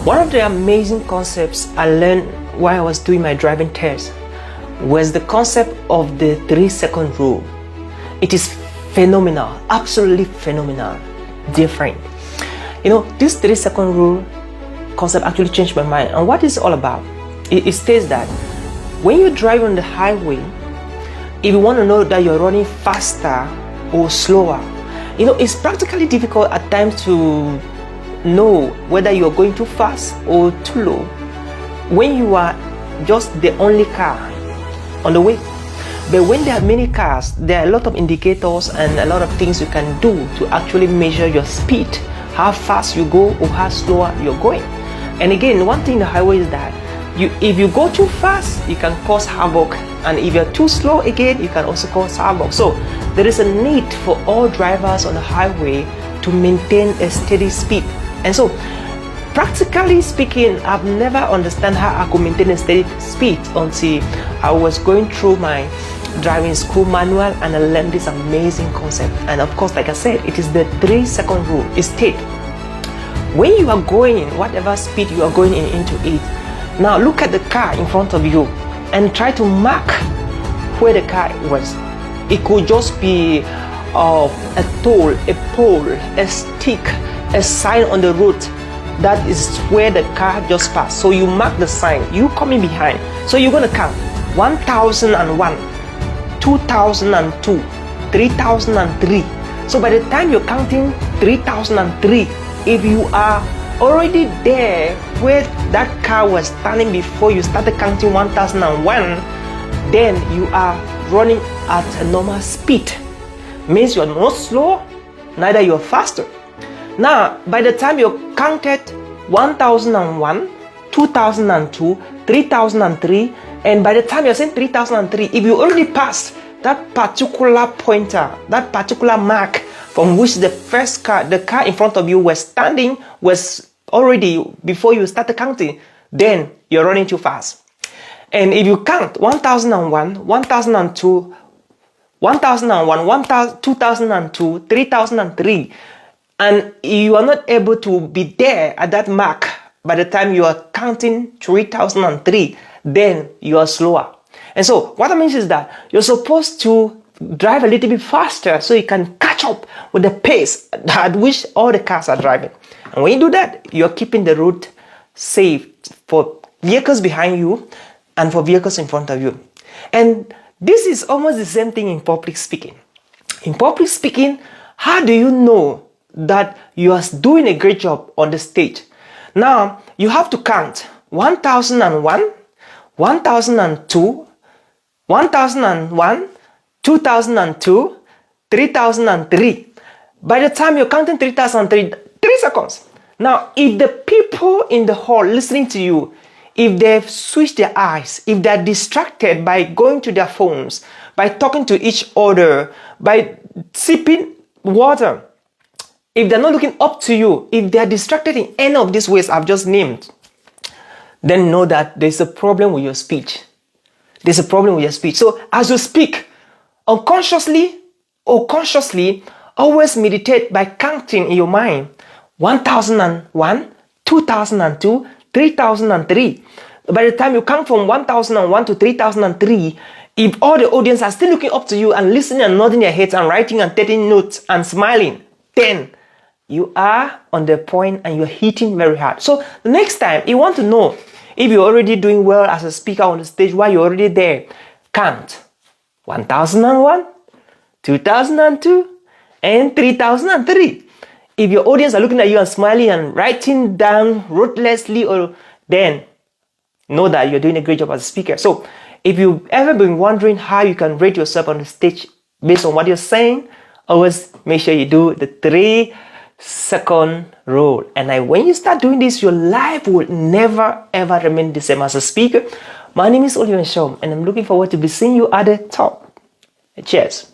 One of the amazing concepts I learned while I was doing my driving test was the concept of the 3-second rule. It is phenomenal, absolutely phenomenal, different. You know, this 3-second rule concept actually changed my mind. And what it's all about, it states that when you drive on the highway, if you want to know that you're running faster or slower, you know, it's practically difficult at times to know whether you're going too fast or too low when you are just the only car on the way. But when there are many cars, there are a lot of indicators and a lot of things you can do to actually measure your speed, how fast you go or how slower you're going. And again, one thing in the highway is that if you go too fast, you can cause havoc, and if you're too slow again, you can also cause havoc. So there is a need for all drivers on the highway to maintain a steady speed. And so, practically speaking, I've never understood how I could maintain a steady speed until I was going through my driving school manual and I learned this amazing concept. And of course, like I said, it is the 3-second rule. It states, when you are going, whatever speed you are going into it, now look at the car in front of you and try to mark where the car was. It could just be a toll, a pole, a stick, a sign on the road. That is where the car just passed. So you mark the sign, you coming behind. So you're going to count 1001, 2002, 3003. So by the time you're counting 3003, if you are already there where that car was standing before you started counting 1001, then you are running at a normal speed. Means you're not slow, neither you're faster. Now, by the time you counted 1001, 2002, 3003, and by the time you're saying 3003, if you already passed that particular pointer, that particular mark from which the first car, the car in front of you was standing, was already before you started counting, then you're running too fast. And if you count 1001, 1002, 1001, 2002, 3003, and you are not able to be there at that mark by the time you are counting 3003, then you are slower. And so what that means is that you're supposed to drive a little bit faster so you can catch up with the pace at which all the cars are driving. And when you do that, you're keeping the road safe for vehicles behind you and for vehicles in front of you. And this is almost the same thing in public speaking. In public speaking, how do you know that you are doing a great job on the stage? Now, you have to count 1001, 1002, 1001, 2002, 3003. By the time you're counting 3003, 3 seconds. Now, if the people in the hall listening to you, if they've switched their eyes, if they're distracted by going to their phones, by talking to each other, by sipping water, if they're not looking up to you, if they're distracted in any of these ways I've just named, then know that there's a problem with your speech. There's a problem with your speech. So as you speak, unconsciously or consciously, always meditate by counting in your mind 1001, 2002, 3003. By the time you count from 1001 to 3003, if all the audience are still looking up to you and listening and nodding their heads and writing and taking notes and smiling, then you are on the point and you're hitting very hard. So the next time you want to know if you're already doing well as a speaker on the stage while you're already there, count 1001, 2002, and 3003. If your audience are looking at you and smiling and writing down ruthlessly, or then know that you're doing a great job as a speaker. So if you've ever been wondering how you can rate yourself on the stage based on what you're saying, always make sure you do the 3-second rule. And when you start doing this, your life will never ever remain the same as a speaker. My name is Oliver Shom, and I'm looking forward to be seeing you at the top. Cheers.